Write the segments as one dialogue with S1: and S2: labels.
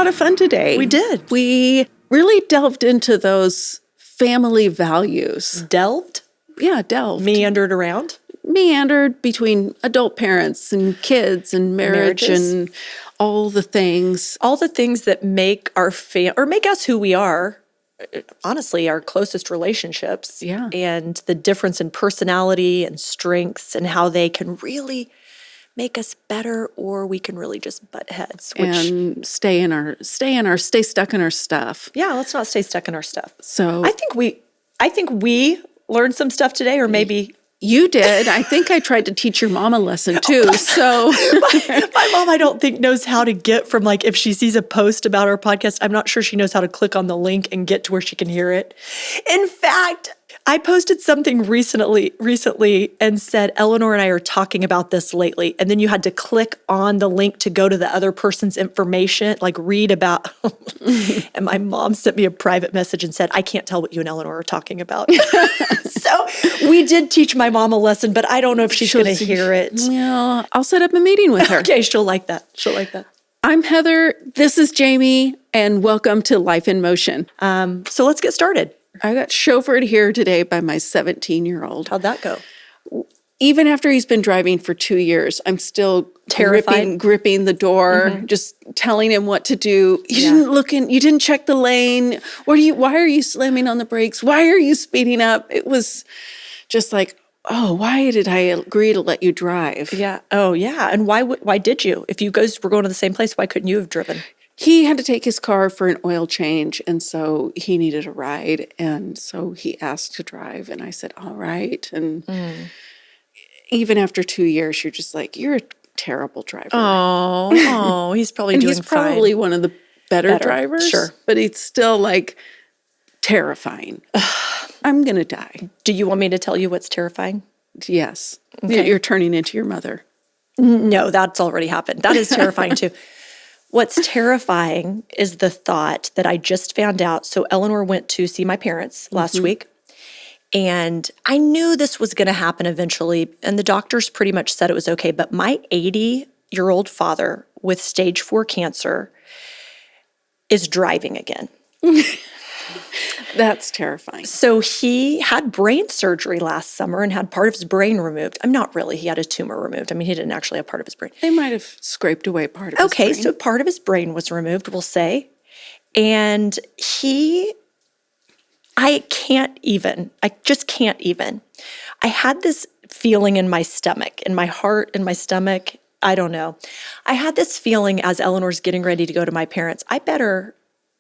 S1: lot of fun today.
S2: We did.
S1: We really delved into those family values.
S2: Delved?
S1: Yeah, delved.
S2: Meandered around?
S1: Meandered between adult parents and kids and marriage
S2: Marriages.
S1: and all the things.
S2: All the things that make our or make us who we are, honestly, our closest relationships.
S1: Yeah.
S2: And the difference in personality and strengths and how they can really make us better, or we can really just butt heads.
S1: And stay stuck in our stuff.
S2: Yeah, let's not stay stuck in our stuff.
S1: So
S2: I think we learned some stuff today, or maybe
S1: you did. I think I tried to teach your mom a lesson too. So
S2: my mom, I don't think, knows how to get from, like, if she sees a post about our podcast, I'm not sure she knows how to click on the link and get to where she can hear it. In fact, I posted something recently and said, Eleanor and I are talking about this lately. And then you had to click on the link to go to the other person's information, like read about. And my mom sent me a private message and said, I can't tell what you and Eleanor are talking about. So we did teach my mom a lesson, but I don't know if she's going to hear it.
S1: Well, I'll set up a meeting with her.
S2: Okay, she'll like that. She'll like that.
S1: I'm Heather. This is Jamie, and welcome to Life in Motion.
S2: So let's get started.
S1: I got chauffeured here today by my 17-year-old.
S2: How'd that go?
S1: Even after he's been driving for 2 years, I'm still
S2: Terrified?
S1: gripping the door, just telling him what to do. You didn't check the lane. Why are you slamming on the brakes? Why are you speeding up? It was just like, oh, why did I agree to let you drive?
S2: Yeah. Oh, yeah. And why did you? If you guys were going to the same place, why couldn't you have driven?
S1: He had to take his car for an oil change, and so he needed a ride, and so he asked to drive, and I said, all right. And even after 2 years, you're just like, you're a terrible driver.
S2: Oh, he's probably
S1: and
S2: doing
S1: he's probably
S2: fine.
S1: one of the better drivers.
S2: Sure.
S1: But it's still like terrifying. I'm going to die.
S2: Do you want me to tell you what's terrifying?
S1: Yes.
S2: Okay.
S1: You're turning into your mother.
S2: No, that's already happened. That is terrifying too. What's terrifying is the thought that I just found out. So Eleanor went to see my parents last week, and I knew this was going to happen eventually, and the doctors pretty much said it was okay. But my 80-year-old father with stage 4 cancer is driving again.
S1: That's terrifying.
S2: So he had brain surgery last summer and had part of his brain removed. I'm not really. He had a tumor removed. I mean, he didn't actually have part of his brain.
S1: They might have scraped away part of his brain.
S2: Okay, so part of his brain was removed, we'll say. And I just can't even. I had this feeling in my stomach, in my heart, in my stomach. I don't know. I had this feeling as Eleanor's getting ready to go to my parents.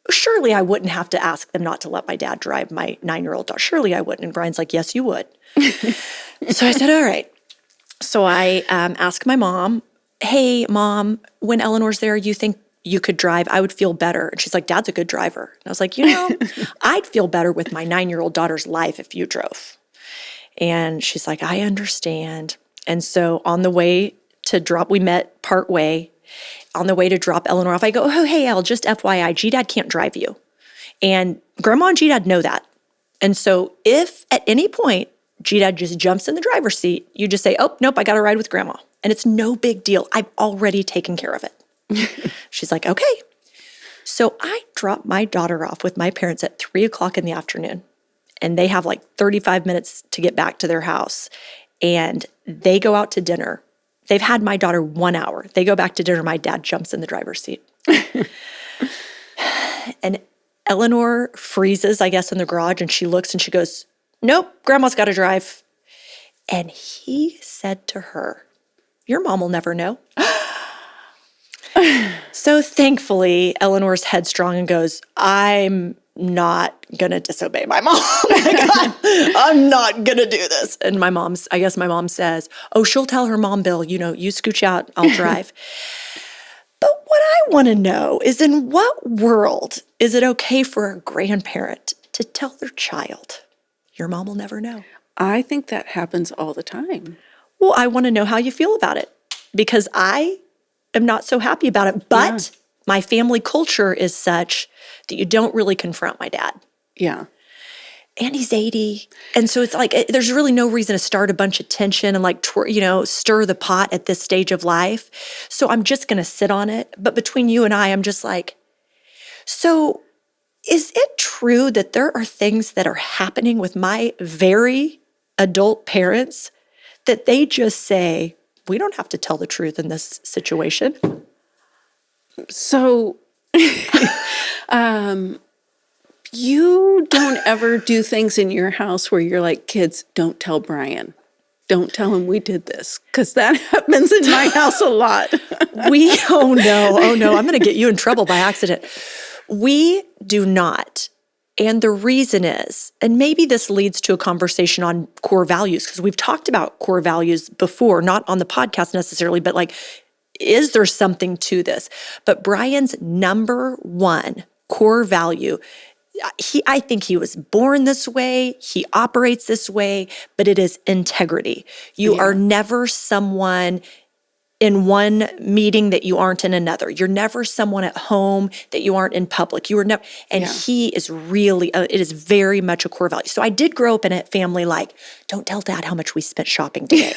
S2: Surely I wouldn't have to ask them not to let my dad drive my 9-year-old daughter. Surely I wouldn't. And Brian's like, yes, you would. So I said, all right. So I asked my mom, hey, Mom, when Eleanor's there, you think you could drive? I would feel better. And she's like, Dad's a good driver. And I was like, I'd feel better with my 9-year-old daughter's life if you drove. And she's like, I understand. And so on the way to drop, we met part way. On the way to drop Eleanor off, I go, oh, hey, Elle, just FYI, G-Dad can't drive you. And Grandma and G-Dad know that. And so if at any point G-Dad just jumps in the driver's seat, you just say, oh, nope, I got to ride with Grandma. And it's no big deal. I've already taken care of it. She's like, okay. So I dropped my daughter off with my parents at 3:00 in the afternoon. And they have like 35 minutes to get back to their house. And they go out to dinner. They've had my daughter 1 hour. They go back to dinner. My dad jumps in the driver's seat. And Eleanor freezes, I guess, in the garage. And she looks and she goes, nope, Grandma's got to drive. And he said to her, your mom will never know. So thankfully, Eleanor's headstrong and goes, I'm not going to disobey my mom. I'm not going to do this. And I guess my mom says, oh, she'll tell her mom, Bill, you scooch out, I'll drive. But what I want to know is, in what world is it okay for a grandparent to tell their child, your mom will never know?
S1: I think that happens all the time.
S2: Well, I want to know how you feel about it, because I am not so happy about it. But my family culture is such that you don't really confront my dad.
S1: Yeah.
S2: And he's 80. And so it's like, there's really no reason to start a bunch of tension and like, stir the pot at this stage of life. So I'm just going to sit on it. But between you and I, I'm just like, So is it true that there are things that are happening with my very adult parents that they just say, we don't have to tell the truth in this situation?
S1: So, you don't ever do things in your house where you're like, kids, don't tell Brian. Don't tell him we did this, because that happens in my house a lot.
S2: Oh no, I'm going to get you in trouble by accident. We do not. And the reason is, and maybe this leads to a conversation on core values, because we've talked about core values before, not on the podcast necessarily, but like, is there something to this? But Brian's number one core value, I think he was born this way, he operates this way, but it is integrity. You are never someone in one meeting that you aren't in another. You're never someone at home that you aren't in public. You are never, and he is really, it is very much a core value. So I did grow up in a family like, don't tell dad how much we spent shopping today,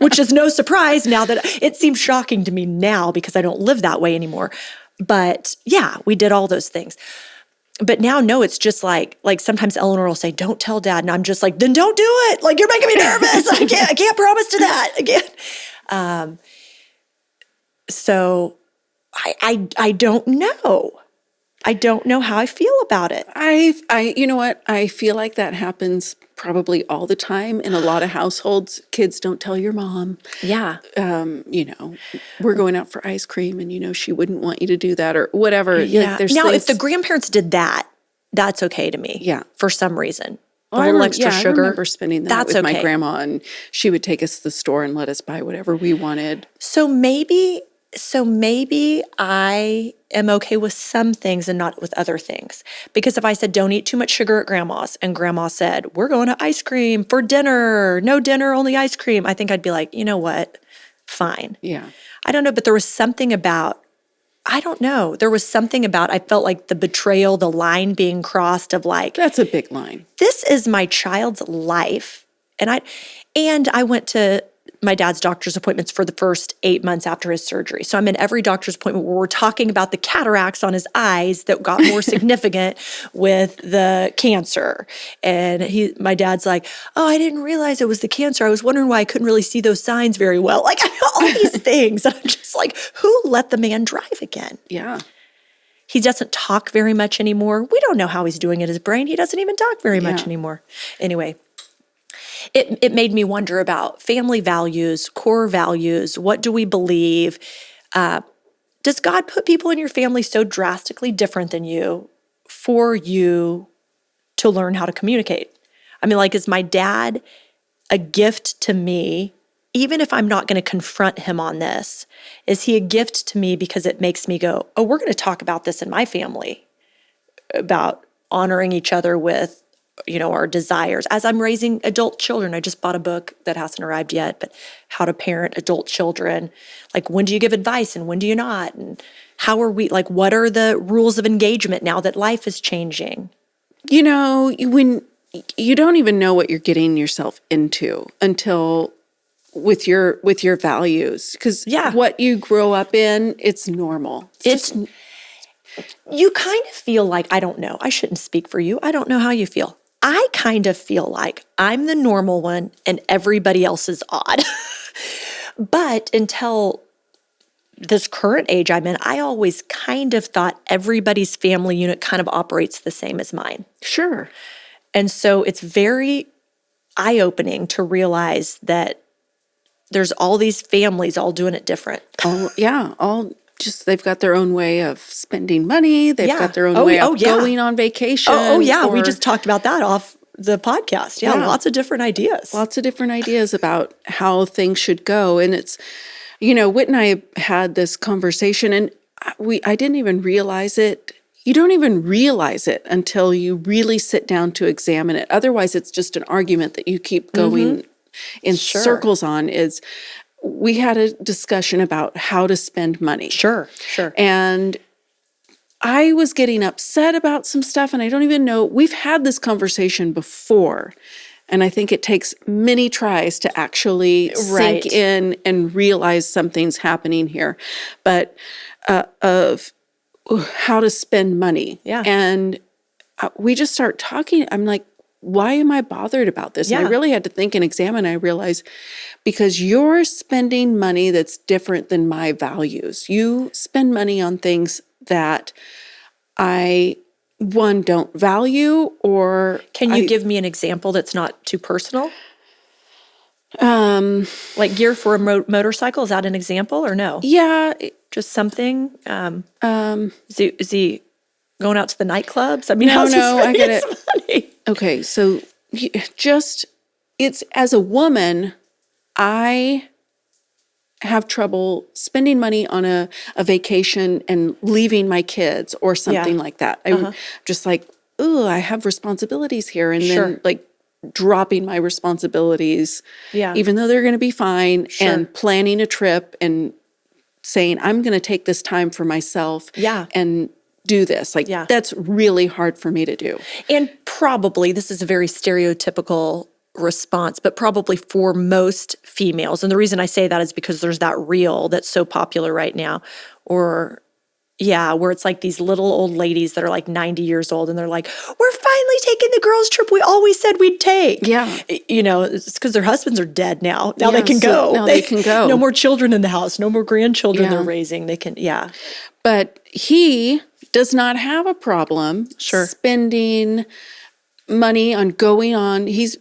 S2: which is no surprise now that it seems shocking to me now because I don't live that way anymore. But yeah, we did all those things. But now, no, it's just like sometimes Eleanor will say, don't tell dad. And I'm just like, then don't do it. Like, you're making me nervous. I can't promise to that again. So I don't know. I don't know how I feel about it.
S1: You know what? I feel like that happens probably all the time in a lot of households. Kids, don't tell your mom.
S2: Yeah.
S1: We're going out for ice cream and she wouldn't want you to do that or whatever.
S2: Yeah.
S1: Like, there's
S2: now,
S1: things,
S2: if the grandparents did that, that's okay to me.
S1: Yeah.
S2: For some reason.
S1: Well,
S2: a little extra sugar.
S1: I remember spending that with my grandma, and she would take us to the store and let us buy whatever we wanted.
S2: So maybe I am okay with some things and not with other things. Because if I said, don't eat too much sugar at grandma's, and grandma said, we're going to ice cream for dinner, no dinner, only ice cream, I think I'd be like, you know what? Fine.
S1: Yeah.
S2: I don't know, but there was something about, I don't know. There was something about, I felt like the betrayal, the line being crossed of like,
S1: that's a big line.
S2: This is my child's life. And I went to my dad's doctor's appointments for the first 8 months after his surgery. So I'm in every doctor's appointment where we're talking about the cataracts on his eyes that got more significant with the cancer. And my dad's like, oh, I didn't realize it was the cancer. I was wondering why I couldn't really see those signs very well. Like all these things. And I'm just like, who let the man drive again?
S1: Yeah.
S2: He doesn't talk very much anymore. We don't know how he's doing in his brain. He doesn't even talk very much anymore. Anyway. It made me wonder about family values, core values. What do we believe? Does God put people in your family so drastically different than you for you to learn how to communicate? I mean, like, is my dad a gift to me, even if I'm not going to confront him on this? Is he a gift to me because it makes me go, oh, we're going to talk about this in my family, about honoring each other with our desires. As I'm raising adult children, I just bought a book that hasn't arrived yet, but how to parent adult children. Like, when do you give advice and when do you not? And how are we, like, what are the rules of engagement now that life is changing?
S1: When you don't even know what you're getting yourself into until with your values, because what you grow up in, it's normal. You
S2: kind of feel like, I don't know, I shouldn't speak for you. I don't know how you feel. I kind of feel like I'm the normal one and everybody else is odd. But until this current age I'm in, I always kind of thought everybody's family unit kind of operates the same as mine.
S1: Sure.
S2: And so it's very eye-opening to realize that there's all these families all doing it different.
S1: They've got their own way of spending money. They've got their own way of going on vacation.
S2: We just talked about that off the podcast. Yeah, lots of different ideas.
S1: Lots of different ideas about how things should go. And it's, Whit and I had this conversation, and I didn't even realize it. You don't even realize it until you really sit down to examine it. Otherwise, it's just an argument that you keep going in circles on. We had a discussion about how to spend money.
S2: Sure.
S1: And I was getting upset about some stuff, and I don't even know. We've had this conversation before, and I think it takes many tries to actually sink in and realize something's happening here. But of how to spend money.
S2: Yeah.
S1: And we just start talking. I'm like, why am I bothered about this? And I really had to think and examine. I realized because you're spending money that's different than my values. You spend money on things that one, don't value, or
S2: Can you give me an example that's not too personal? Like gear for a motorcycle, is that an example or no?
S1: Yeah.
S2: Just something? Is he going out to the nightclubs? I mean,
S1: No, I get it.
S2: Money?
S1: Okay, so it's as a woman, I have trouble spending money on a vacation and leaving my kids or something like that. I'm just like, oh, I have responsibilities here. And then like dropping my responsibilities, even though they're going to be fine, and planning a trip and saying, I'm going to take this time for myself and do this. Like, that's really hard for me to do.
S2: And probably, this is a very stereotypical response, but probably for most females. And the reason I say that is because there's that reel that's so popular right now, or where it's like these little old ladies that are like 90 years old and they're like, we're finally taking the girls' trip we always said we'd take.
S1: Yeah.
S2: You know, it's because their husbands are dead now. Now they can go.
S1: Now they can go.
S2: No more children in the house, no more grandchildren they're raising. They can,
S1: But he does not have a problem spending money on going on. He's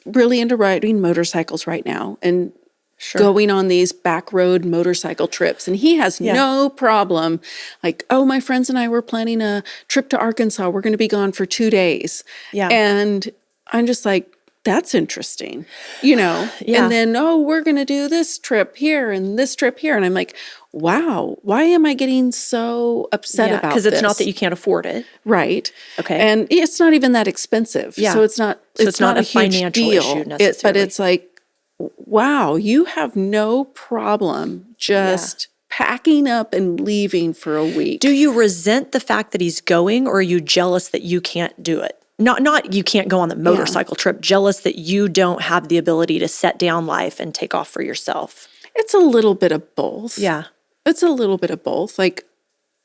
S1: really into riding motorcycles right now and going on these back road motorcycle trips. And he has no problem. Like, oh, my friends and I were planning a trip to Arkansas. We're going to be gone for 2 days. Yeah. And I'm just like, that's interesting, you know? And then, oh, we're going to do this trip here and this trip here. And I'm like, wow, why am I getting so upset about this?
S2: Because it's not that you can't afford it.
S1: Right.
S2: Okay.
S1: And it's not even that expensive. Yeah. So it's not, it's not a
S2: financial
S1: huge
S2: issue
S1: deal.
S2: necessarily.
S1: But it's like, wow, you have no problem just packing up and leaving for a week.
S2: Do you resent the fact that he's going, or are you jealous that you can't do it? Not you can't go on the motorcycle trip, jealous that you don't have the ability to set down life and take off for yourself?
S1: It's a little bit of both.
S2: Yeah.
S1: It's a little bit of both. Like,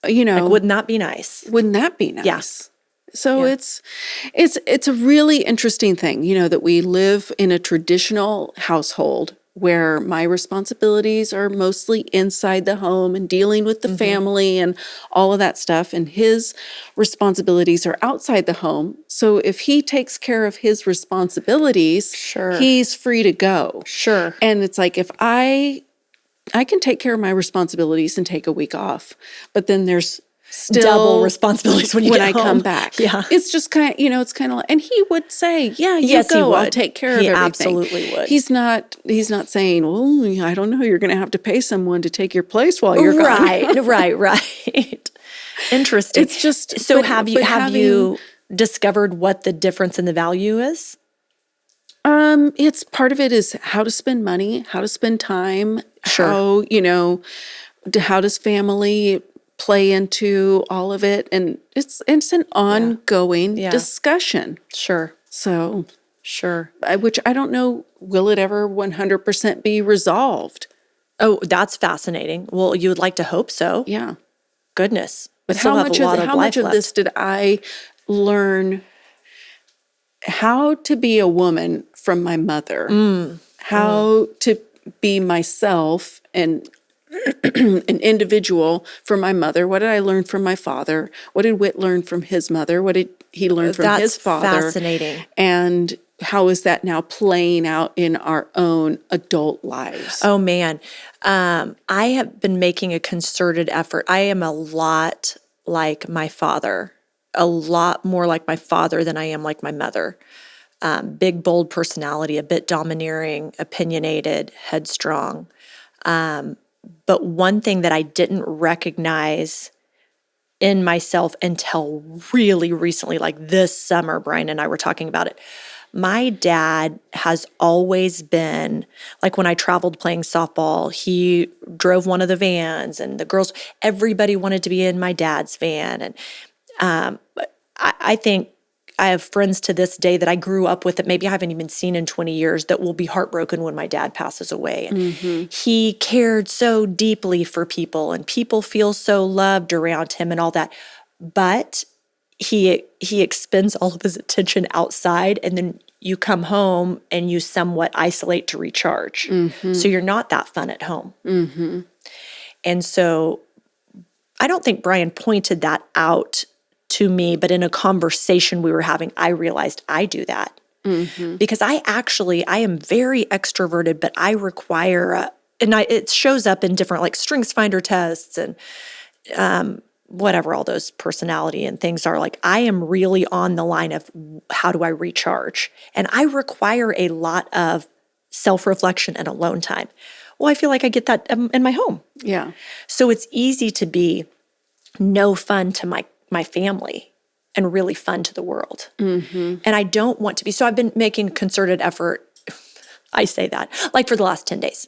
S1: you know.
S2: Like, wouldn't that be nice?
S1: Wouldn't that be nice?
S2: Yes.
S1: So it's a really interesting thing, you know, that we live in a traditional household where my responsibilities are mostly inside the home and dealing with the family and all of that stuff. And his responsibilities are outside the home. So if he takes care of his responsibilities, he's free to go. Sure. And it's like, if I can take care of my responsibilities and take a week off, but then there's still
S2: double responsibilities when I
S1: come back. Yeah. It's just kind of, you know, it's kind of like, and he would say, yeah, you go, I'll take care of everything.
S2: He absolutely would.
S1: He's not saying, well, I don't know, you're going to have to pay someone to take your place while you're gone.
S2: Right. Interesting.
S1: It's just,
S2: so have you discovered what the difference in the value is?
S1: It's part of it is how to spend money, how to spend time, how, you know, how does family play into all of it, and it's an ongoing discussion. So which I don't know, will it ever 100% be resolved?
S2: Oh, that's fascinating. Well, you would like to hope so.
S1: Yeah.
S2: Goodness.
S1: But how much of this did I learn how to be a woman from my mother? How to be myself and an individual from my mother. What did I learn from my father? What did Whit learn from his mother? What did he learn from his father?
S2: That's fascinating.
S1: And how is that now playing out in our own adult lives?
S2: Oh, man. I have been making a concerted effort. I am a lot like my father, a lot more like my father than I am like my mother. Big, bold personality, a bit domineering, opinionated, headstrong. But one thing that I didn't recognize in myself until really recently, like this summer, Brian and I were talking about it. My dad has always been, like when I traveled playing softball, he drove one of the vans and the girls, everybody wanted to be in my dad's van. And I think I have friends to this day that I grew up with that maybe I haven't even seen in 20 years that will be heartbroken when my dad passes away. And he cared so deeply for people, and people feel so loved around him and all that. But he expends all of his attention outside, and then you come home and you somewhat isolate to recharge. So you're not that fun at home. And so I don't think Brian pointed that out to me, but in a conversation we were having, I realized I do that. Because I am very extroverted, but I require, it shows up in different like strengths finder tests and whatever all those personality and things are. Like, I am really on the line of how do I recharge? And I require a lot of self-reflection and alone time. Well, I feel like I get that in my home.
S1: Yeah.
S2: So it's easy to be no fun to my family and really fun to the world. And I don't want to be. So I've been making concerted effort. I say that like for the last 10 days.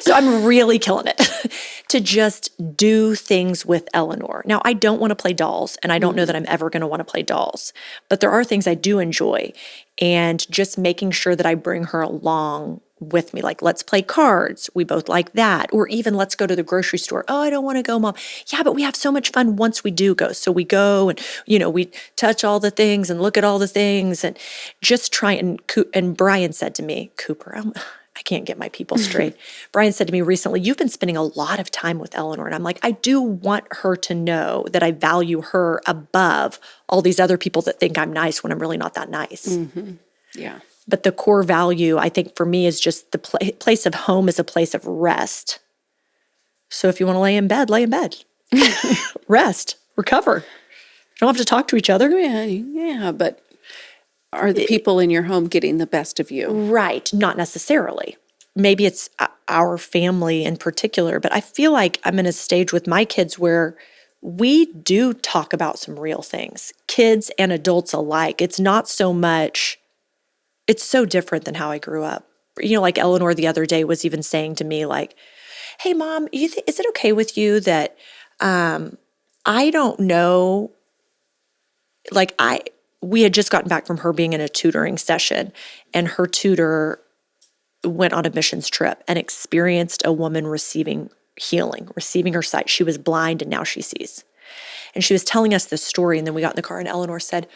S2: So I'm really killing it to just do things with Eleanor. Now, I don't want to play dolls, and I don't know that I'm ever going to want to play dolls, but there are things I do enjoy, and just making sure that I bring her along with me. Like, let's play cards. We both like that. Or even let's go to the grocery store. Oh, I don't want to go, Mom. Yeah, but we have so much fun once we do go. So we go and, we touch all the things and look at all the things and just try. And Brian said to me, Cooper, I can't get my people straight. Brian said to me recently, you've been spending a lot of time with Eleanor. And I'm like, I do want her to know that I value her above all these other people that think I'm nice when I'm really not that nice.
S1: Yeah.
S2: But the core value, I think, for me is just the place of home is a place of rest. So if you want to lay in bed, lay in bed. Rest, recover. You don't have to talk to each other.
S1: Yeah, but are the people in your home getting the best of you?
S2: Right, not necessarily. Maybe it's our family in particular, but I feel like I'm in a stage with my kids where we do talk about some real things, kids and adults alike. It's not so much... It's so different than how I grew up. Like Eleanor the other day was even saying to me, like, hey, Mom, is it okay with you that I don't know, like we had just gotten back from her being in a tutoring session, and her tutor went on a missions trip and experienced a woman receiving healing, receiving her sight. She was blind and now she sees. And she was telling us this story, and then we got in the car and Eleanor said,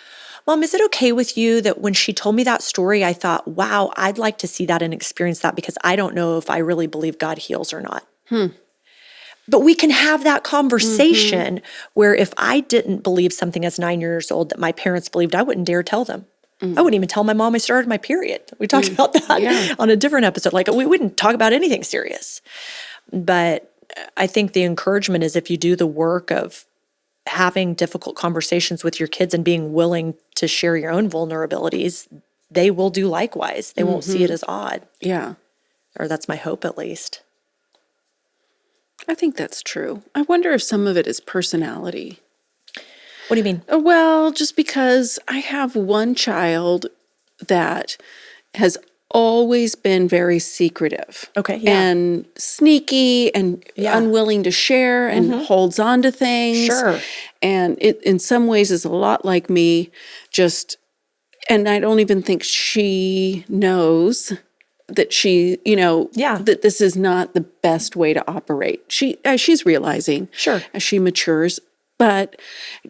S2: Mom, is it okay with you that when she told me that story, I thought, wow, I'd like to see that and experience that because I don't know if I really believe God heals or not. But we can have that conversation where if I didn't believe something as 9 years old that my parents believed, I wouldn't dare tell them. I wouldn't even tell my mom I started my period. We talked about that on a different episode. Like, we wouldn't talk about anything serious. But I think the encouragement is if you do the work of having difficult conversations with your kids and being willing to share your own vulnerabilities, they will do likewise. They won't see it as odd.
S1: Yeah.
S2: Or that's my hope, at least.
S1: I think that's true. I wonder if some of it is personality.
S2: What do you mean?
S1: Well, just because I have one child that has always been very secretive.
S2: Okay, yeah.
S1: And sneaky and unwilling to share and holds on to things.
S2: Sure.
S1: And it in some ways is a lot like me, and I don't even think she knows that she, that this is not the best way to operate. She's realizing as she matures, but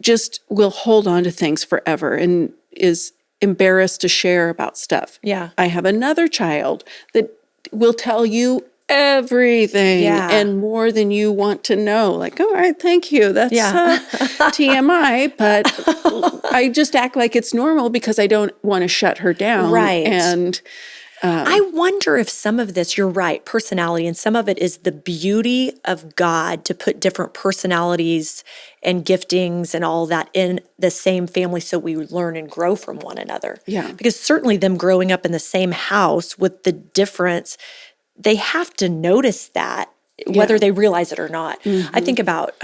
S1: just will hold on to things forever and is embarrassed to share about stuff.
S2: Yeah.
S1: I have another child that will tell you everything and more than you want to know. Like, all right, thank you. That's TMI, but I just act like it's normal because I don't want to shut her down.
S2: Right.
S1: And
S2: I wonder if some of this, you're right, personality, and some of it is the beauty of God to put different personalities and giftings and all that in the same family so we learn and grow from one another.
S1: Yeah.
S2: Because certainly them growing up in the same house with the difference, they have to notice that, whether they realize it or not. I think about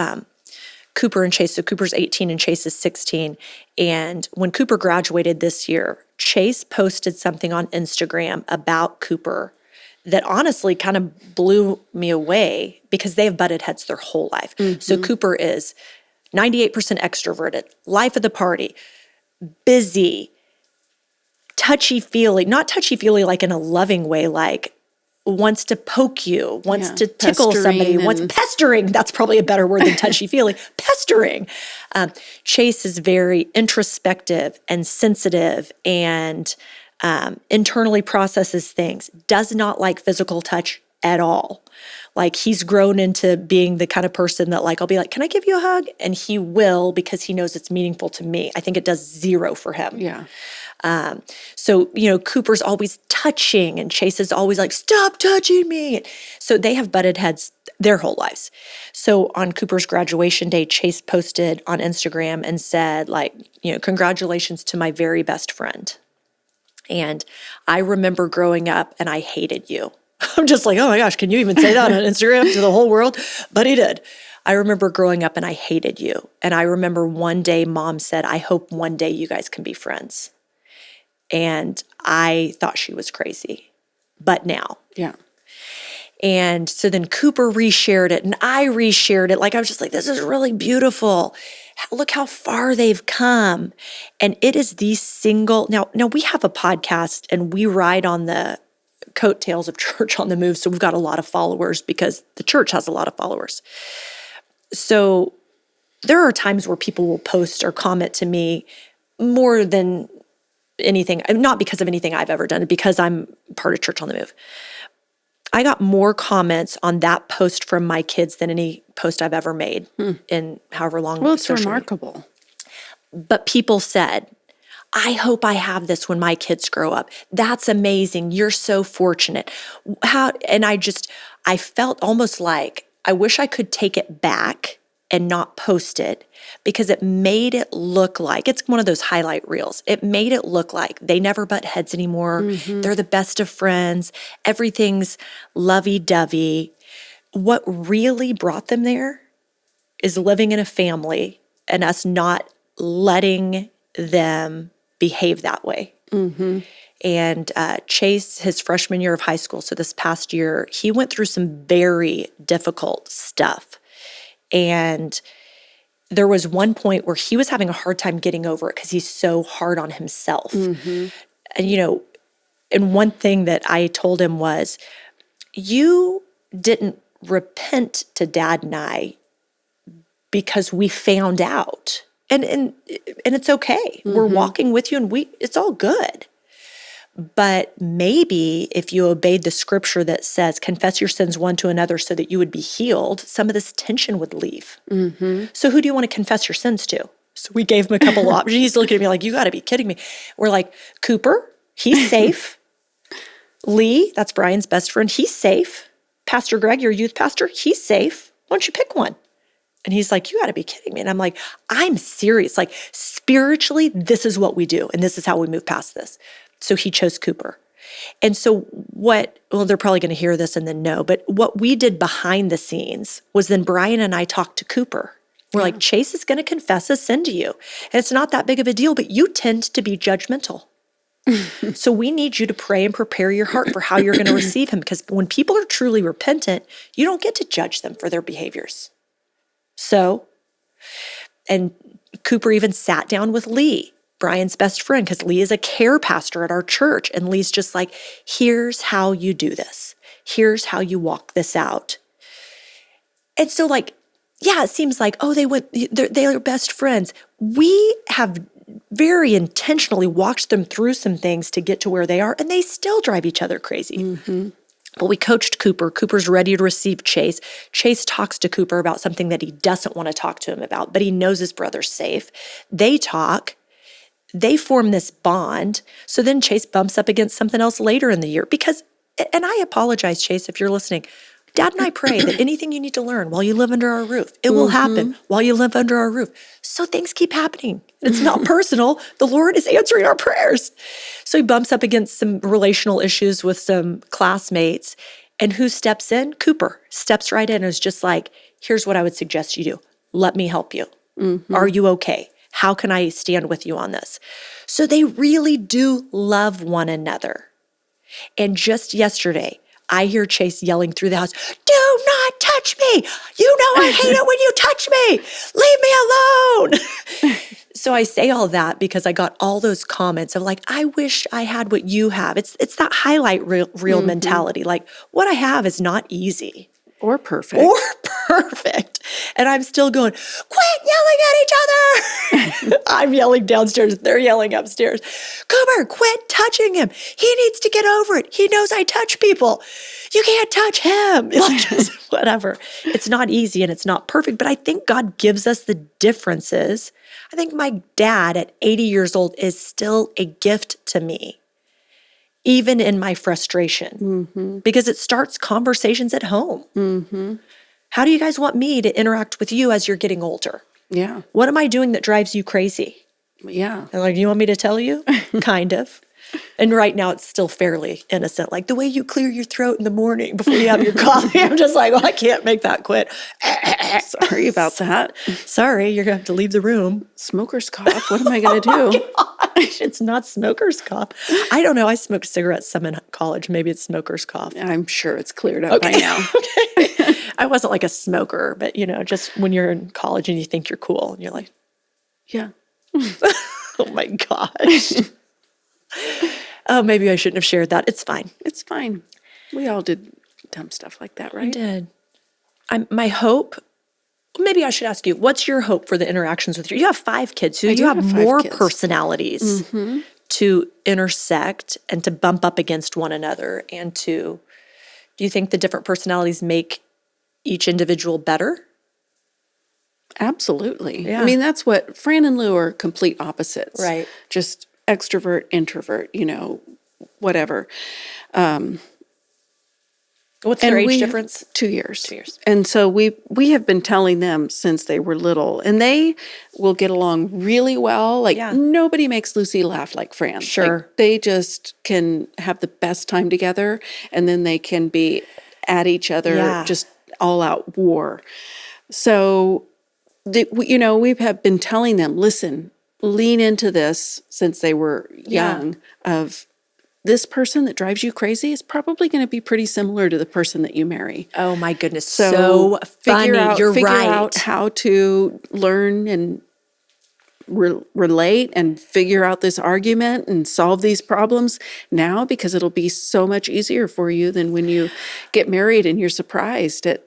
S2: Cooper and Chase. So Cooper's 18 and Chase is 16. And when Cooper graduated this year, Chase posted something on Instagram about Cooper that honestly kind of blew me away because they have butted heads their whole life. So Cooper is 98% extroverted, life of the party, busy, touchy-feely, not touchy-feely like in a loving way, like wants to poke you, wants to tickle somebody, wants pestering. That's probably a better word than touchy-feely. Pestering. Chase is very introspective and sensitive and internally processes things, does not like physical touch at all. Like he's grown into being the kind of person that like, I'll be like, can I give you a hug? And he will because he knows it's meaningful to me. I think it does zero for him.
S1: Yeah.
S2: So, Cooper's always touching and Chase is always like, stop touching me. So they have butted heads their whole lives. So on Cooper's graduation day, Chase posted on Instagram and said like, congratulations to my very best friend. And I remember growing up and I hated you. I'm just like, oh my gosh, can you even say that on Instagram to the whole world? But he did. I remember growing up and I hated you. And I remember one day mom said, I hope one day you guys can be friends. And I thought she was crazy. But now.
S1: Yeah.
S2: And so then Cooper reshared it and I reshared it. Like I was just like, this is really beautiful. Look how far they've come. And it is the single, now we have a podcast and we ride on the coattails of Church on the Move. So we've got a lot of followers because the church has a lot of followers. So there are times where people will post or comment to me more than anything, not because of anything I've ever done, because I'm part of Church on the Move. I got more comments on that post from my kids than any post I've ever made in however long.
S1: Well, it's remarkable.
S2: But people said, I hope I have this when my kids grow up. That's amazing. You're so fortunate. And I felt almost like I wish I could take it back and not post it because it made it look like, it's one of those highlight reels. It made it look like they never butt heads anymore. Mm-hmm. They're the best of friends. Everything's lovey-dovey. What really brought them there is living in a family and us not letting them behave that way. Mm-hmm. And Chase, his freshman year of high school, so this past year, he went through some very difficult stuff. And there was one point where he was having a hard time getting over it because he's so hard on himself. Mm-hmm. And, and one thing that I told him was, you didn't repent to Dad and I because we found out. And it's okay. Mm-hmm. We're walking with you and it's all good. But maybe if you obeyed the scripture that says, confess your sins one to another so that you would be healed, some of this tension would leave. Mm-hmm. So who do you want to confess your sins to? So we gave him a couple options. He's looking at me like, you got to be kidding me. We're like, Cooper, he's safe. Lee, that's Brian's best friend, he's safe. Pastor Greg, your youth pastor, he's safe. Why don't you pick one? And he's like, you got to be kidding me. And I'm like, I'm serious. Like spiritually, this is what we do. And this is how we move past this. So he chose Cooper. And so they're probably going to hear this and then no, but what we did behind the scenes was then Brian and I talked to Cooper. We're like, Chase is going to confess a sin to you. And it's not that big of a deal, but you tend to be judgmental. So we need you to pray and prepare your heart for how you're going to receive him. Because when people are truly repentant, you don't get to judge them for their behaviors. So, and Cooper even sat down with Lee, Brian's best friend, because Lee is a care pastor at our church. And Lee's just like, here's how you do this. Here's how you walk this out. And so it seems like, they're best friends. We have very intentionally walked them through some things to get to where they are, and they still drive each other crazy. Mm-hmm. But we coached Cooper. Cooper's ready to receive Chase. Chase talks to Cooper about something that he doesn't want to talk to him about, but he knows his brother's safe. They talk. They form this bond. So then Chase bumps up against something else later in the year and I apologize, Chase, if you're listening. Dad and I pray that anything you need to learn while you live under our roof, it will happen while you live under our roof. So things keep happening. It's not personal. The Lord is answering our prayers. So he bumps up against some relational issues with some classmates. And who steps in? Cooper steps right in and is just like, here's what I would suggest you do. Let me help you. Mm-hmm. Are you okay? How can I stand with you on this? So they really do love one another. And just yesterday, I hear Chase yelling through the house, do not touch me. You know I hate it when you touch me. Leave me alone. So I say all that because I got all those comments of like, I wish I had what you have. It's that highlight reel mentality. Like, what I have is not easy
S1: Or perfect.
S2: or perfect. And I'm still going, quit yelling at each other. I'm yelling downstairs. They're yelling upstairs. Cooper, quit touching him. He needs to get over it. He knows I touch people. You can't touch him. Like, just whatever. It's not easy and it's not perfect, but I think God gives us the differences. I think my dad at 80 years old is still a gift to me, even in my frustration, because it starts conversations at home. How do you guys want me to interact with you as you're getting older?
S1: Yeah.
S2: What am I doing that drives you crazy?
S1: Yeah.
S2: And like, you want me to tell you? Kind of. And right now it's still fairly innocent. Like the way you clear your throat in the morning before you have your coffee. I'm just like, well, I can't make that quit.
S1: Sorry about that.
S2: Sorry, you're going to have to leave the room.
S1: Smoker's cough. What am I going to do?
S2: Gosh, it's not smoker's cough. I don't know. I smoked cigarettes some in college. Maybe it's smoker's cough.
S1: I'm sure it's cleared up by now.
S2: Okay. I wasn't like a smoker, but just when you're in college and you think you're cool and you're like,
S1: Yeah.
S2: oh my gosh. Oh, maybe I shouldn't have shared that. It's fine.
S1: It's fine. We all did dumb stuff like that, right?
S2: I did. My hope, maybe I should ask you, what's your hope for the interactions with you have 5 kids, so you have
S1: have 5
S2: more
S1: kids.
S2: personalities to intersect and to bump up against one another and do you think the different personalities make each individual better?
S1: Absolutely.
S2: Yeah.
S1: I mean, that's what Fran and Lou are complete opposites.
S2: Right.
S1: Just extrovert, introvert, whatever.
S2: What's their age difference?
S1: 2 years.
S2: 2 years.
S1: And so we have been telling them since they were little, and they will get along really well. Like nobody makes Lucy laugh like Fran.
S2: Sure.
S1: Like, they just can have the best time together, and then they can be at each other, just all out war. So, we have been telling them, listen, lean into this since they were young of this person that drives you crazy is probably going to be pretty similar to the person that you marry.
S2: Oh my goodness, so funny. You're right.
S1: Figure out how to learn and relate and figure out this argument and solve these problems now, because it'll be so much easier for you than when you get married and you're surprised at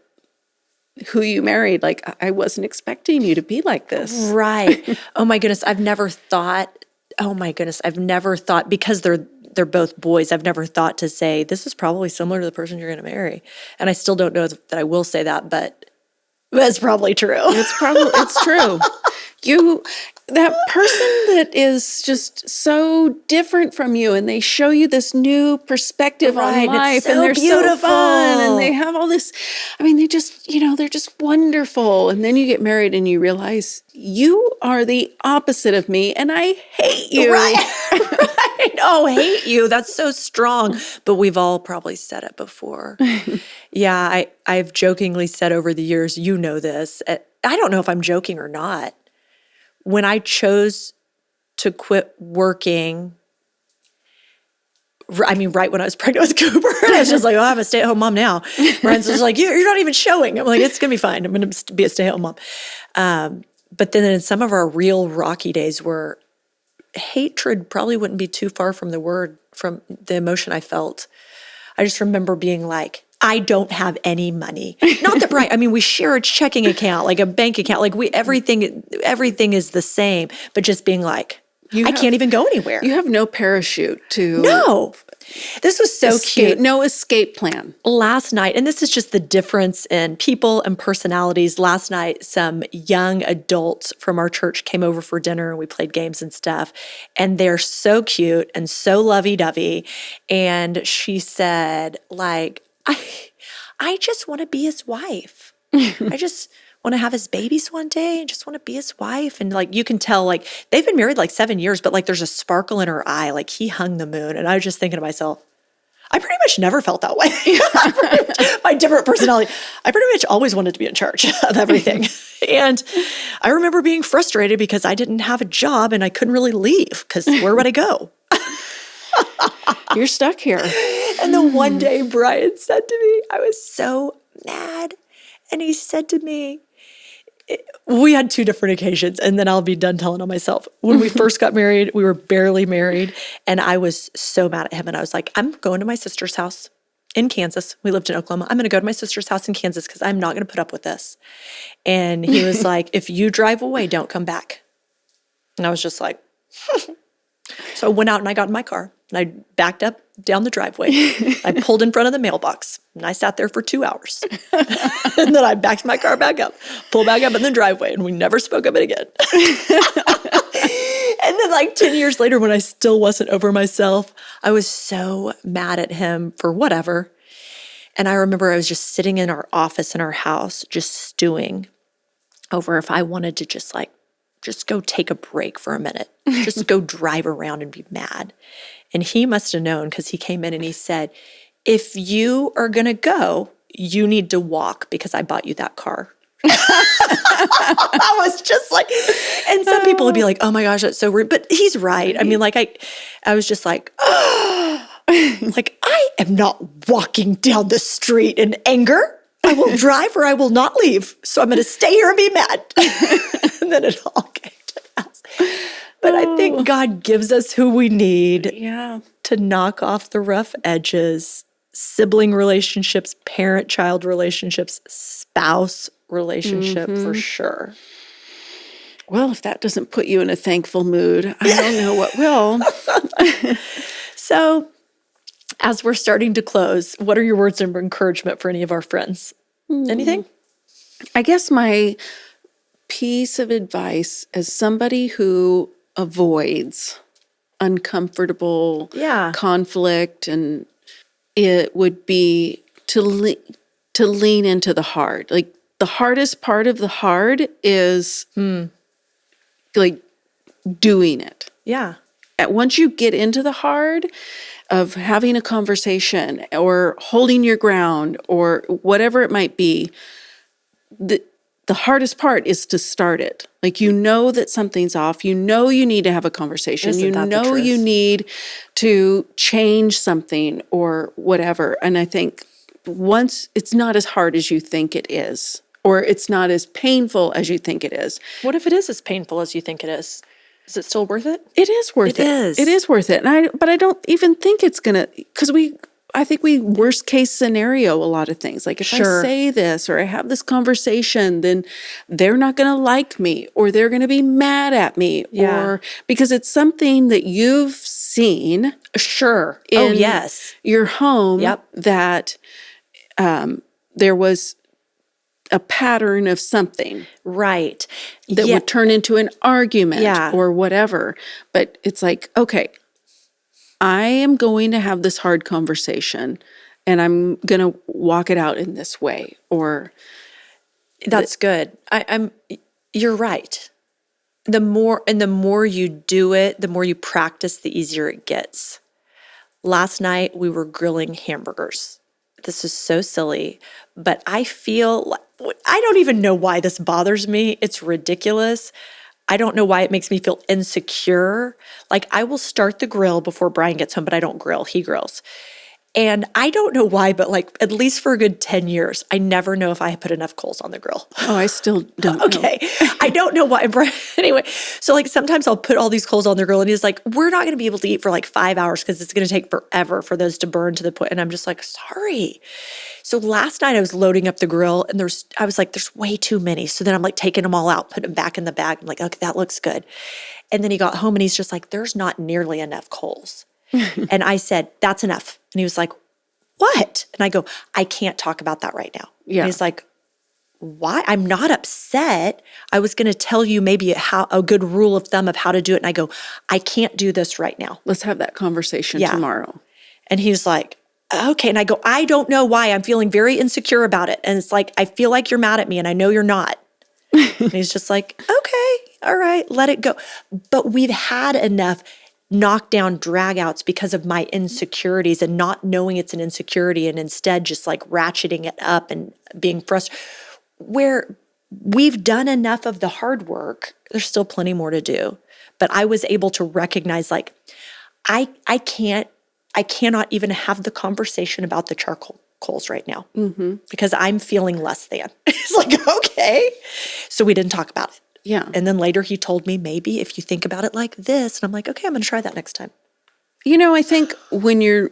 S1: who you married. Like, I wasn't expecting you to be like this.
S2: Right. Oh my goodness, I've never thought, because they're both boys, I've never thought to say, this is probably similar to the person you're going to marry. And I still don't know that I will say that, but that's probably true.
S1: It's true. That person that is just so different from you, and they show you this new perspective on life,
S2: so
S1: and they're
S2: beautiful.
S1: so fun, and they have all this, they just, they're just wonderful. And then you get married and you realize you are the opposite of me, and I hate you.
S2: Right. Oh, hate you. That's so strong. But we've all probably said it before. Yeah, I've jokingly said over the years, you know this. I don't know if I'm joking or not. When I chose to quit working, right when I was pregnant with Cooper, I was just like, I'm a stay-at-home mom now. Brian's just like, you're not even showing. I'm like, it's going to be fine. I'm going to be a stay-at-home mom. But then in some of our real rocky days where hatred probably wouldn't be too far from from the emotion I felt, I just remember being like, I don't have any money. Not that Brian, we share a checking account, like a bank account, like everything is the same, but just being like, I can't even go anywhere.
S1: You have no parachute to...
S2: No. This was so cute.
S1: No escape plan.
S2: Last night, and this is just the difference in people and personalities. Last night, some young adults from our church came over for dinner and we played games and stuff. And they're so cute and so lovey-dovey. And she said, like, I just want to be his wife. I just want to have his babies one day and just want to be his wife. And like, you can tell, like, they've been married like 7 years, but like there's a sparkle in her eye, like he hung the moon. And I was just thinking to myself, I pretty much never felt that way. My different personality. I pretty much always wanted to be in charge of everything. And I remember being frustrated because I didn't have a job and I couldn't really leave because where would I go?
S1: You're stuck here.
S2: And then one day Brian said to me, I was so mad. And he said to me, We had two different occasions, and then I'll be done telling on myself. When we first got married, we were barely married, and I was so mad at him. And I was like, I'm going to my sister's house in Kansas. We lived in Oklahoma. I'm going to go to my sister's house in Kansas because I'm not going to put up with this. And he was like, if you drive away, don't come back. And I was just like, So I went out and I got in my car and I backed up down the driveway. I pulled in front of the mailbox and I sat there for 2 hours. And then I backed my car back up, pulled back up in the driveway, and we never spoke of it again. And then like 10 years later, when I still wasn't over myself, I was so mad at him for whatever. And I remember I was just sitting in our office in our house, just stewing over if I wanted to just go take a break for a minute, just go drive around and be mad. And he must have known because he came in and he said, if you are going to go, you need to walk because I bought you that car. I was just like, and some people would be like, oh my gosh, that's so rude. But he's right. I mean, like I was just like, oh, like I am not walking down the street in anger. I will drive or I will not leave. So I'm going to stay here and be mad. And then it all came to pass. But I think God gives us who we need to knock off the rough edges, sibling relationships, parent-child relationships, spouse relationship for sure.
S1: Well, if that doesn't put you in a thankful mood, I don't know what will.
S2: So as we're starting to close, what are your words of encouragement for any of our friends? Anything?
S1: I guess my piece of advice as somebody who avoids uncomfortable conflict, and it would be to lean into the hard. Like the hardest part of the hard is like doing it.
S2: Yeah.
S1: Once you get into the hard of having a conversation or holding your ground or whatever it might be, the hardest part is to start it. Like, you know that something's off. You know you need to have a conversation.
S2: Isn't that the truth?
S1: You need to change something or whatever. And I think once it's not as hard as you think it is, or it's not as painful as you think it is.
S2: What if it is as painful as you think it is? Is it still worth it?
S1: It is worth it.
S2: It is.
S1: It is worth it. But I don't even think it's gonna, because I think we worst case scenario a lot of things. Like if I say this or I have this conversation, then they're not going to like me or they're going to be mad at me or because it's something that you've seen. In your home that there was a pattern of something.
S2: Right.
S1: That would turn into an argument or whatever. But it's like, okay, I am going to have this hard conversation and I'm going to walk it out in this way, or
S2: that's good. You're right. The more you do it, the more you practice, the easier it gets. Last night we were grilling hamburgers. This is so silly, but I don't even know why this bothers me. It's ridiculous. I don't know why it makes me feel insecure. Like, I will start the grill before Brian gets home, but I don't grill. He grills. And I don't know why, but like at least for a good 10 years, I never know if I put enough coals on the grill.
S1: Oh, I still don't know.
S2: Okay. I don't know why. Anyway, so like sometimes I'll put all these coals on the grill and he's like, we're not going to be able to eat for like 5 hours because it's going to take forever for those to burn to the point. And I'm just like, sorry. So last night I was loading up the grill and I was like, there's way too many. So then I'm like taking them all out, putting them back in the bag. I'm like, okay, that looks good. And then he got home and he's just like, there's not nearly enough coals. And I said, that's enough. And he was like, what? And I go, I can't talk about that right now.
S1: Yeah.
S2: And he's like, why? I'm not upset. I was going to tell you maybe a good rule of thumb of how to do it. And I go, I can't do this right now.
S1: Let's have that conversation tomorrow.
S2: And he's like, okay. And I go, I don't know why. I'm feeling very insecure about it. And it's like, I feel like you're mad at me and I know you're not. And he's just like, okay, all right, let it go. But we've had enough knockdown dragouts because of my insecurities and not knowing it's an insecurity and instead just like ratcheting it up and being frustrated. Where we've done enough of the hard work, there's still plenty more to do. But I was able to recognize like, I cannot even have the conversation about the charcoal. coals right now because I'm feeling less than. It's like, okay. So we didn't talk about it.
S1: Yeah.
S2: And then later he told me, maybe if you think about it like this. And I'm like, okay, I'm going to try that next time.
S1: I think when you're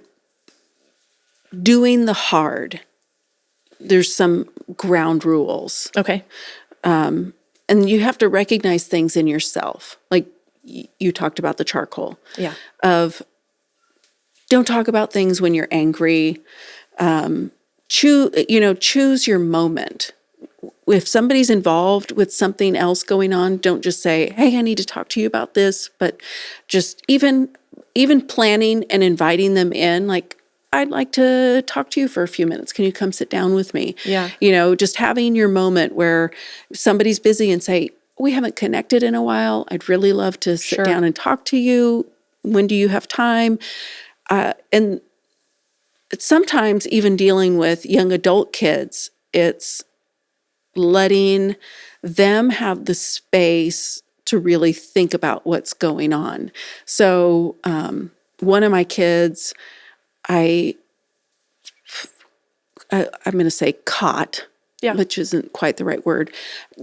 S1: doing the hard, there's some ground rules.
S2: Okay.
S1: And you have to recognize things in yourself. Like you talked about the charcoal.
S2: Yeah.
S1: Don't talk about things when you're angry. Choose your moment. If somebody's involved with something else going on, don't just say, hey, I need to talk to you about this, but just even planning and inviting them in, like, I'd like to talk to you for a few minutes. Can you come sit down with me?
S2: Yeah.
S1: Just having your moment where somebody's busy and say, we haven't connected in a while. I'd really love to sit down and talk to you. When do you have time? And sometimes even dealing with young adult kids, it's letting them have the space to really think about what's going on. So one of my kids, I'm going to say caught, which isn't quite the right word,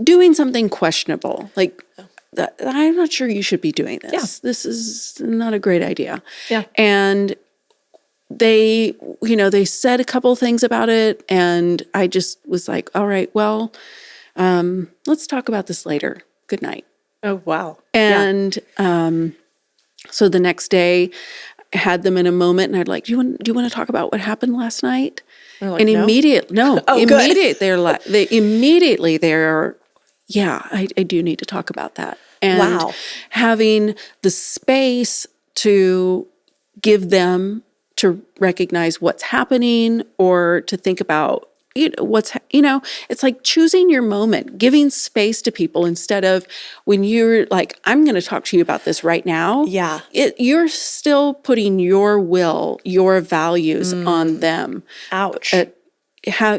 S1: doing something questionable. Like, I'm not sure you should be doing this. Yeah. This is not a great idea.
S2: Yeah.
S1: And they said a couple things about it, and I just was like, all right, well, let's talk about this later. Good night.
S2: Oh, wow.
S1: And so the next day, I had them in a moment, and I'd like, do you want to talk about what happened last night?
S2: Like,
S1: and immediately, they're, yeah, I do need to talk about that. And having the space to give them to recognize what's happening or to think about it's like choosing your moment, giving space to people instead of when you're like, I'm going to talk to you about this right now.
S2: Yeah.
S1: You're still putting your will, your values on them.
S2: Ouch.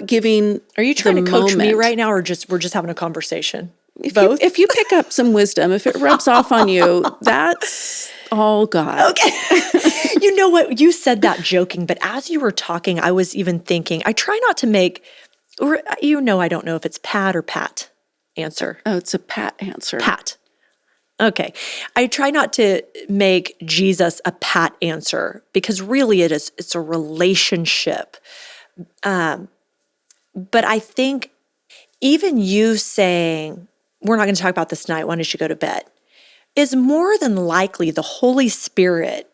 S1: Giving
S2: Are you trying to coach me
S1: moment.
S2: Right now, or we're just having a conversation?
S1: Both. If you pick up some wisdom, if it rubs off on you, that's all God.
S2: Okay. You know what? You said that joking, but as you were talking, I was even thinking, I try not to make, I don't know if it's Pat or Pat answer.
S1: Oh, it's a Pat answer.
S2: Pat. Okay. I try not to make Jesus a Pat answer because really it's a relationship. But I think even you saying, we're not going to talk about this tonight, why don't you go to bed, is more than likely the Holy Spirit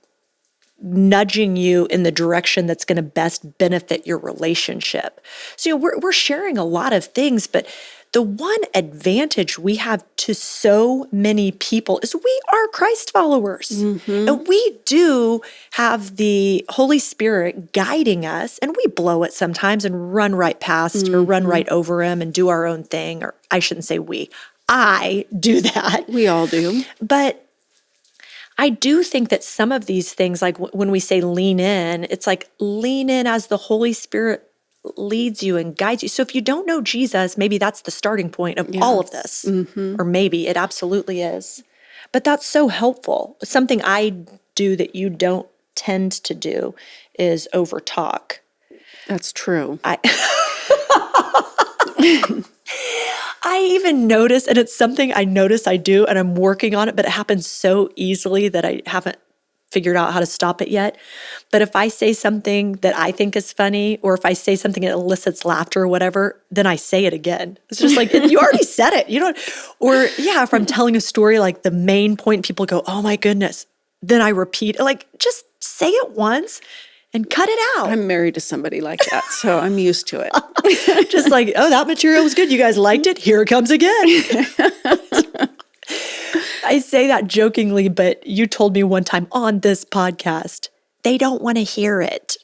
S2: nudging you in the direction that's going to best benefit your relationship. So we're sharing a lot of things, but the one advantage we have to so many people is we are Christ followers. Mm-hmm. And we do have the Holy Spirit guiding us, and we blow it sometimes and run right past or run right over him and do our own thing. Or I shouldn't say we. I do that.
S1: We all do.
S2: But I do think that some of these things, like when we say lean in, it's like lean in as the Holy Spirit leads you and guides you. So if you don't know Jesus, maybe that's the starting point of all of this. Mm-hmm. Or maybe it absolutely is. But that's so helpful. Something I do that you don't tend to do is over talk.
S1: That's true.
S2: I even notice, and it's something I notice I do, and I'm working on it, but it happens so easily that I haven't figured out how to stop it yet. But if I say something that I think is funny, or if I say something that elicits laughter or whatever, then I say it again. It's just like, you already said it. If I'm telling a story, like the main point, people go, oh my goodness. Then I repeat, like, just say it once and cut it out.
S1: I'm married to somebody like that, so I'm used to it.
S2: Just like, oh, that material was good. You guys liked it. Here it comes again. I say that jokingly, but you told me one time on this podcast, they don't want to hear it.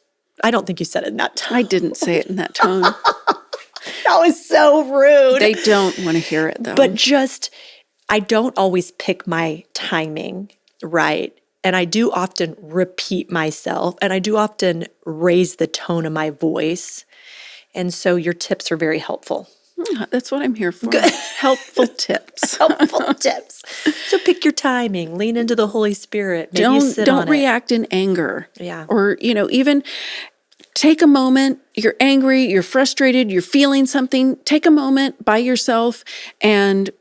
S2: I don't think you said it in that tone.
S1: I didn't say it in that tone.
S2: That was so rude.
S1: They don't want to hear it, though.
S2: But I don't always pick my timing right. And I do often repeat myself, and I do often raise the tone of my voice. And so your tips are very helpful.
S1: That's what I'm here for. Good. Helpful tips.
S2: Helpful tips. So pick your timing. Lean into the Holy Spirit. Maybe
S1: don't react in anger.
S2: Yeah.
S1: Or, even take a moment. You're angry, you're frustrated, you're feeling something. Take a moment by yourself and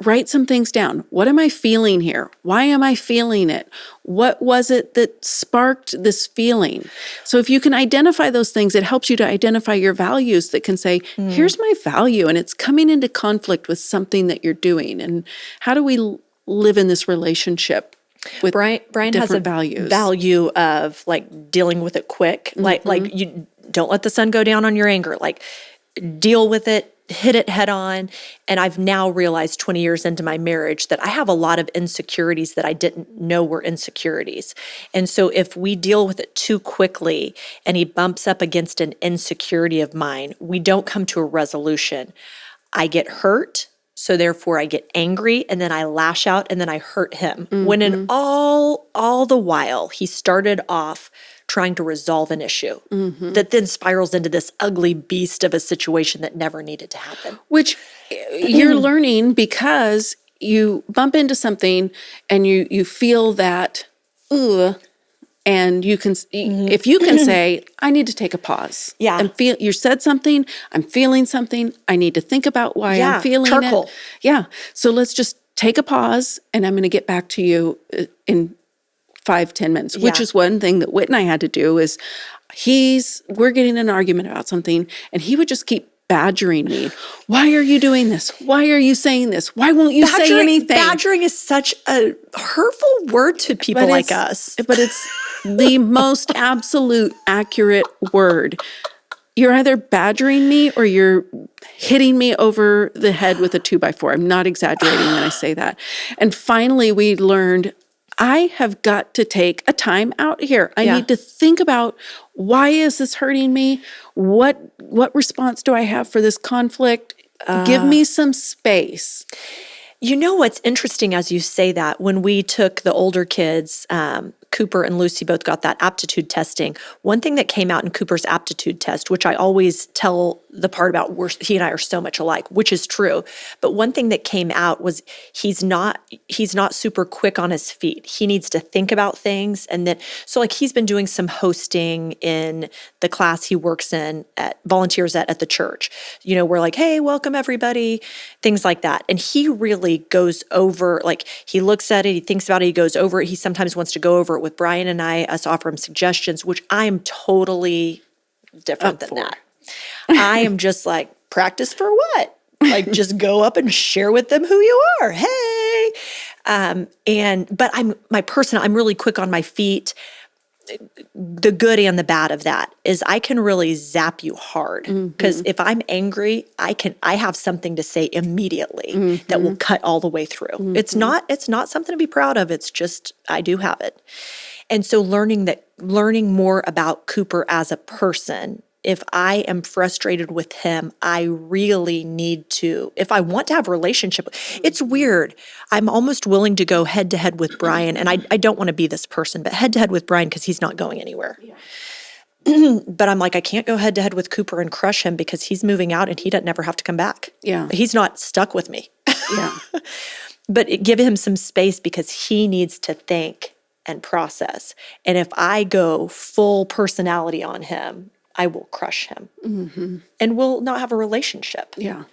S1: write some things down. What am I feeling here? Why am I feeling it? What was it that sparked this feeling? So if you can identify those things, it helps you to identify your values that can say, here's my value, and it's coming into conflict with something that you're doing. And how do we live in this relationship with
S2: Brian has a
S1: values?
S2: value of like dealing with it quick. Like you don't let the sun go down on your anger. Like deal with it, hit it head on. And I've now realized 20 years into my marriage that I have a lot of insecurities that I didn't know were insecurities. And so if we deal with it too quickly and he bumps up against an insecurity of mine, we don't come to a resolution. I get hurt. So therefore I get angry and then I lash out and then I hurt him. When in all the while he started off trying to resolve an issue that then spirals into this ugly beast of a situation that never needed to happen.
S1: Which you're learning because you bump into something and you feel that, and you can, if you can say, I need to take a pause.
S2: Yeah.
S1: And feel, you said something, I'm feeling something, I need to think about why I'm feeling
S2: charcoal.
S1: it. Yeah. So let's just take a pause and I'm going to get back to you in 5-10 minutes, which is one thing that Whit and I had to do is we're getting in an argument about something and he would just keep badgering me. Why are you doing this? Why are you saying this? Why won't you say anything?
S2: Badgering is such a hurtful word to people like us.
S1: But it's the most absolute accurate word. You're either badgering me or you're hitting me over the head with a 2x4. I'm not exaggerating when I say that. And finally, we learned I have got to take a time out here. I need to think about, why is this hurting me? What response do I have for this conflict? Give me some space.
S2: You know what's interesting as you say that, when we took the older kids, Cooper and Lucy both got that aptitude testing. One thing that came out in Cooper's aptitude test, which I always tell the part about he and I are so much alike, which is true. But one thing that came out was he's not super quick on his feet. He needs to think about things. And then, so like he's been doing some hosting in the class he works in volunteers at the church, we're like, hey, welcome everybody, things like that. And he really goes over, like he looks at it, he thinks about it, he goes over it. He sometimes wants to go over it with Brian and us offer him suggestions, which I am totally different than that. I am just like, practice for what? Like, just go up and share with them who you are. Hey. But I'm really quick on my feet. The good and the bad of that is I can really zap you hard, because if I'm angry, I have something to say immediately that will cut all the way through. It's not something to be proud of. It's just, I do have it. And so learning more about Cooper as a person, if I am frustrated with him, I really need to, if I want to have a relationship, it's weird. I'm almost willing to go head to head with Brian, and I don't want to be this person, but head to head with Brian because he's not going anywhere. Yeah. But I'm like, I can't go head to head with Cooper and crush him because he's moving out and he doesn't ever have to come back.
S1: Yeah.
S2: He's not stuck with me.
S1: Yeah.
S2: But give him some space because he needs to think and process. And if I go full personality on him, I will crush him and we'll not have a relationship.
S1: Yeah.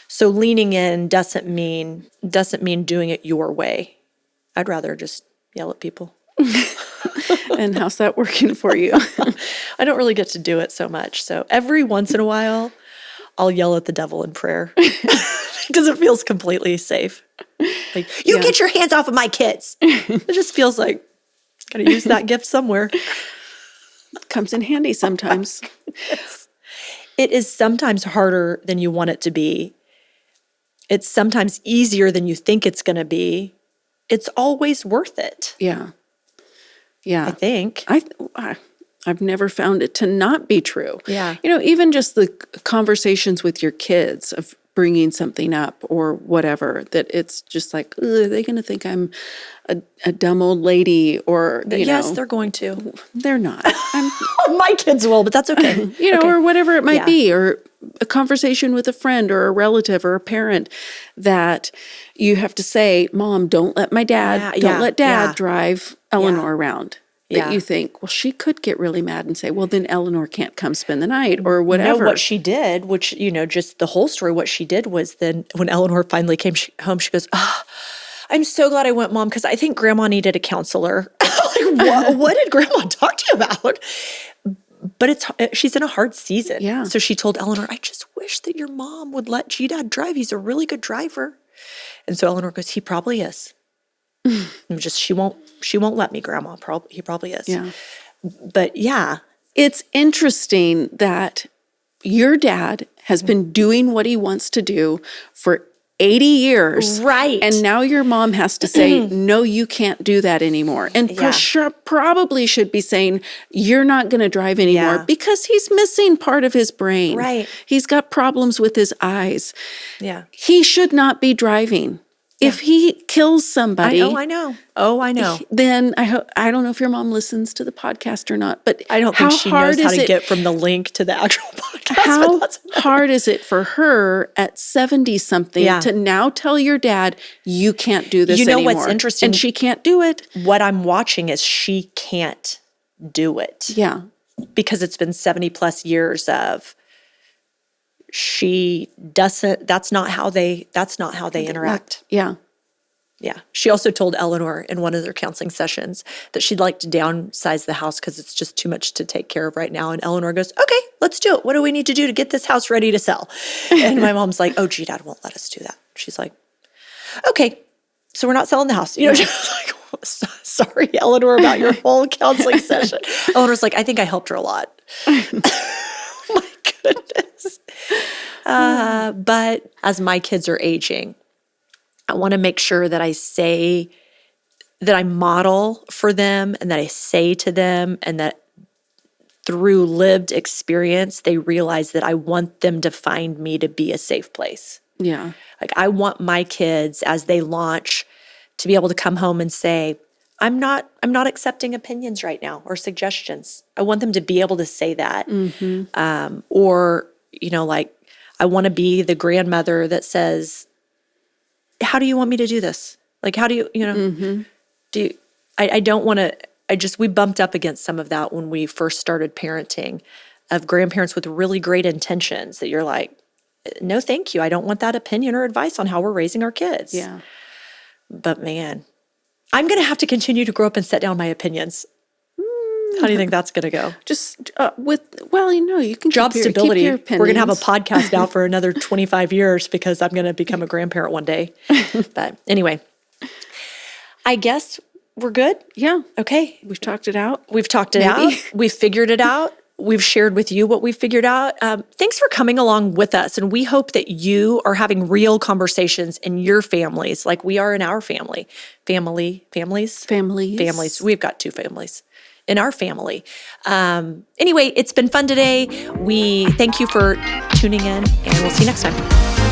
S2: So leaning in doesn't mean doing it your way. I'd rather just yell at people.
S1: And how's that working for you?
S2: I don't really get to do it so much. So every once in a while, I'll yell at the devil in prayer because it feels completely safe. Like, you get your hands off of my kids. It just feels like, gotta use that gift somewhere.
S1: Comes in handy sometimes.
S2: It is sometimes harder than you want it to be. It's sometimes easier than you think it's going to be. It's always worth it.
S1: Yeah. Yeah.
S2: I think.
S1: I've never found it to not be true.
S2: Yeah.
S1: Even just the conversations with your kids of bringing something up or whatever, that it's just like, are they going to think I'm a dumb old lady? Or,
S2: yes, they're going to.
S1: They're not.
S2: My kids will, but that's okay. Okay.
S1: Or whatever it might be, or a conversation with a friend or a relative or a parent that you have to say, Mom, don't let my dad, don't let dad drive Eleanor around. that you think, well, she could get really mad and say, well, then Eleanor can't come spend the night or whatever.
S2: No, what she did, which, just the whole story, what she did was then when Eleanor finally came home, she goes, I'm so glad I went, Mom, because I think Grandma needed a counselor. What did Grandma talk to you about? But she's in a hard season.
S1: Yeah.
S2: So she told Eleanor, I just wish that your mom would let G-Dad drive. He's a really good driver. And so Eleanor goes, he probably is. She won't let me, Grandma. He probably is.
S1: Yeah.
S2: But yeah.
S1: It's interesting that your dad has been doing what he wants to do for 80 years.
S2: Right.
S1: And now your mom has to say, no, you can't do that anymore. And probably should be saying, you're not going to drive anymore because he's missing part of his brain.
S2: Right.
S1: He's got problems with his eyes.
S2: Yeah.
S1: He should not be driving. If he kills somebody.
S2: I know.
S1: Then I don't know if your mom listens to the podcast or not, but
S2: I don't think she knows how to get from the link to the actual podcast.
S1: How hard is it for her at 70-something to now tell your dad, you can't do this anymore?
S2: What's interesting?
S1: And she can't do it.
S2: What I'm watching is she can't do it.
S1: Yeah.
S2: Because it's been 70 plus years of she doesn't, that's not how they interact.
S1: Yeah.
S2: Yeah. She also told Eleanor in one of their counseling sessions that she'd like to downsize the house because it's just too much to take care of right now. And Eleanor goes, okay, let's do it. What do we need to do to get this house ready to sell? And my mom's like, oh, G-Dad won't let us do that. She's like, okay, so we're not selling the house. She's like, sorry, Eleanor, about your whole counseling session. Eleanor's like, I think I helped her a lot. My goodness. But as my kids are aging, I want to make sure that I say, that I model for them and that I say to them and that through lived experience, they realize that I want them to find me to be a safe place.
S1: Yeah.
S2: Like I want my kids as they launch to be able to come home and say, I'm not accepting opinions right now or suggestions. I want them to be able to say that. Mm-hmm. Or, like I want to be the grandmother that says, how do you want me to do this? Like, how do you, mm-hmm. I don't want to, we bumped up against some of that when we first started parenting of grandparents with really great intentions that you're like, no, thank you. I don't want that opinion or advice on how we're raising our kids.
S1: Yeah.
S2: But man, I'm going to have to continue to grow up and set down my opinions. How do you think that's going to go?
S1: Just you can
S2: job
S1: keep
S2: stability.
S1: Your
S2: We're going to have a podcast now for another 25 years because I'm going to become a grandparent one day. But anyway, I guess we're good.
S1: Yeah.
S2: Okay.
S1: We've talked it out.
S2: Out. We've figured it out. We've shared with you what we've figured out. Thanks for coming along with us. And we hope that you are having real conversations in your families like we are in our family. Families. We've got 2 families in our family. Anyway, it's been fun today. We thank you for tuning in and we'll see you next time.